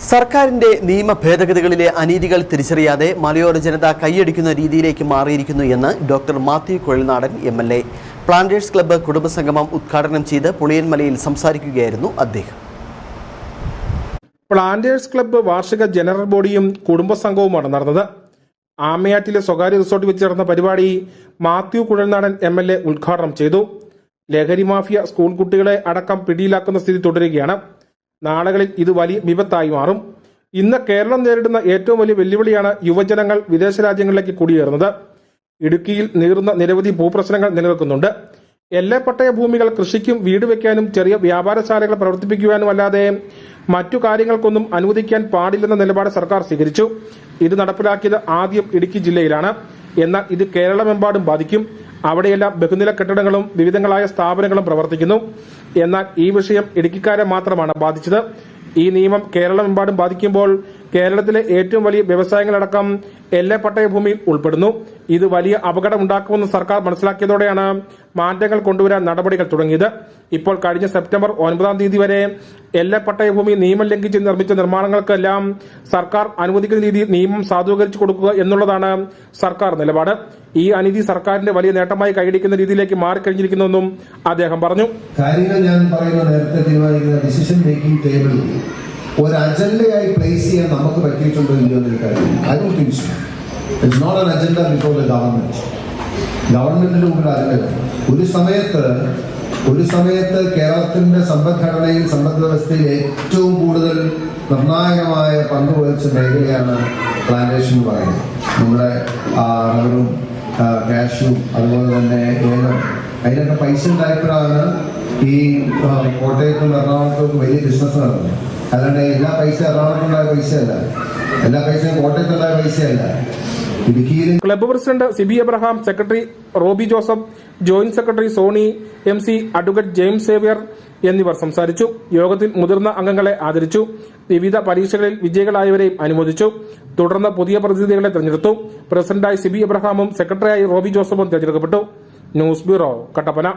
സർക്കാരിന്റെ നിയമ ഭേദഗതികളിലെ അനീതികൾ തിരിച്ചറിയാതെ മലയോര ജനത കൈയടിക്കുന്ന രീതിയിലേക്ക് മാറിയിരിക്കുന്നു എന്ന് doctor Mathew Kuzhalnadan MLA planters club കുടുംബസംഗമം ഉദ്ഘാടനം ചെയ്ത് പുളിയൻമലയിൽ സംസാരിക്കുകയായിരുന്നു അദ്ദേഹം. പ്ലാന്റേഴ്സ് ക്ലബ്ബ് വാർഷിക ജനറൽ ബോഡിയും കുടുംബസംഘവുമാണ് നടന്നത്. ആമയാറ്റിലെ സ്വകാര്യ റിസോർട്ടിൽ വെച്ച് നടന്ന പരിപാടി മാത്യു കുഴൽനാടൻ MLA ഉദ്ഘാടനം ചെയ്തു. ലഹരി മാഫിയ സ്കൂൾ കുട്ടികളെ അടക്കം പിടിയിലാക്കുന്ന സ്ഥിതി തുടരുകയാണ്. നാളുകളിൽ ഇത് വലിയ വിപത്തായി മാറും. ഇന്ന് കേരളം നേരിടുന്ന ഏറ്റവും വലിയ വെല്ലുവിളിയാണ് യുവജനങ്ങൾ വിദേശ രാജ്യങ്ങളിലേക്ക് കുടിയേറുന്നത്. ഇടുക്കിയിൽ നീറുന്ന നിരവധി ഭൂപ്രശ്നങ്ങൾ നിലനിൽക്കുന്നുണ്ട്. എല്ലപ്പട്ടയ ഭൂമികൾ കൃഷിക്കും വീട് വയ്ക്കാനും ചെറിയ വ്യാപാരശാലകൾ പ്രവർത്തിപ്പിക്കുവാനും അല്ലാതെ മറ്റു കാര്യങ്ങൾക്കൊന്നും അനുവദിക്കാൻ പാടില്ലെന്ന നിലപാട് സർക്കാർ സ്വീകരിച്ചു. ഇത് നടപ്പിലാക്കിയത് ആദ്യം ഇടുക്കി ജില്ലയിലാണ്. എന്നാൽ ഇത് കേരളമെമ്പാടും ബാധിക്കും. അവിടെയെല്ലാം ബഹുനില കെട്ടിടങ്ങളും വിവിധങ്ങളായ സ്ഥാപനങ്ങളും പ്രവർത്തിക്കുന്നു. എന്നാൽ ഈ വിഷയം ഇടുക്കിക്കാരെ മാത്രമാണ് ബാധിച്ചത്. ഈ നിയമം കേരളമെമ്പാടും ബാധിക്കുമ്പോൾ കേരളത്തിലെ ഏറ്റവും വലിയ വ്യവസായങ്ങളടക്കം എല്ലപ്പട്ടയ ഭൂമിയിൽ ഉൾപ്പെടുന്നു. ഇത് വലിയ അപകടമുണ്ടാക്കുമെന്ന് സർക്കാർ മനസ്സിലാക്കിയതോടെയാണ് മാറ്റങ്ങൾ കൊണ്ടുവരാൻ നടപടികൾ തുടങ്ങിയത്. ഇപ്പോൾ കഴിഞ്ഞ സെപ്റ്റംബർ 9 വരെ എല്ലപ്പട്ടയ ഭൂമി നിയമം ലംഘിച്ച് നിർമ്മിച്ച നിർമ്മാണങ്ങൾക്കെല്ലാം സർക്കാർ അനുവദിക്കുന്ന രീതിയിൽ നിയമം സാധൂകരിച്ചു കൊടുക്കുക എന്നുള്ളതാണ് സർക്കാർ നിലപാട്. ഈ അനീതി സർക്കാരിന്റെ വലിയ നേട്ടമായി കൈയടിക്കുന്ന രീതിയിലേക്ക് മാറിക്കഴിഞ്ഞിരിക്കുന്നുവെന്നും അദ്ദേഹം പറഞ്ഞു. കാര്യങ്ങൾ ഞാൻ പറയുന്ന നേരത്തെ തീരുമാനിക്കുന്ന ഡിസിഷൻ മേക്കിംഗ് ടേബിളിൽ ഒരു അജണ്ടയായി പ്ലേസ് ചെയ്യാൻ നമുക്ക് പറ്റിയിട്ടുണ്ടോ ഇല്ലയോ എന്നൊരു കാര്യം I don't think so. It's not an agenda before the government. ഗവൺമെന്റിന്റെ മുമ്പിൽ അജണ്ട. ഒരു സമയത്ത് കേരളത്തിന്റെ സമ്പദ്ഘടനയിൽ സമ്പദ് വ്യവസ്ഥയിൽ ഏറ്റവും കൂടുതൽ നിർണായകമായ പങ്ക് വഹിച്ച മേഖലയാണ് പ്ലാന്റേഷൻ എന്ന് പറയുന്നത്. നമ്മുടെ റബ്ബറും കാഷും അതുപോലെ തന്നെ ഏലം, അതിനൊക്കെ പൈസ ഉണ്ടായപ്പോഴാണ് ഈ കോട്ടയത്തും എറണാകുളത്തും വലിയ ബിസിനസ് നടന്നത്. അല്ലാണ്ട് എല്ലാ പൈസ എറണാകുളത്തുണ്ടായ പൈസയല്ല, എല്ലാ പൈസയും കോട്ടയത്തുണ്ടായ പൈസയല്ല. Club president Siby Abraham, secretary Roby Joseph, joint secretary Sony MC, advocate James Xavier എന്നിവർ സംസാരിച്ചു. യോഗത്തിൽ മുതിർന്ന അംഗങ്ങളെ ആദരിച്ചു. വിവിധ പരീക്ഷകളിൽ വിജയികളായവരെയും അനുമോദിച്ചു. തുടർന്ന് പുതിയ പ്രതിനിധികളെ തെരഞ്ഞെടുത്തു. പ്രസിഡന്റായി സിബി എബ്രഹാമും സെക്രട്ടറിയായി റോബി ജോസഫും തെരഞ്ഞെടുക്കപ്പെട്ടു. News bureau, Kattappana.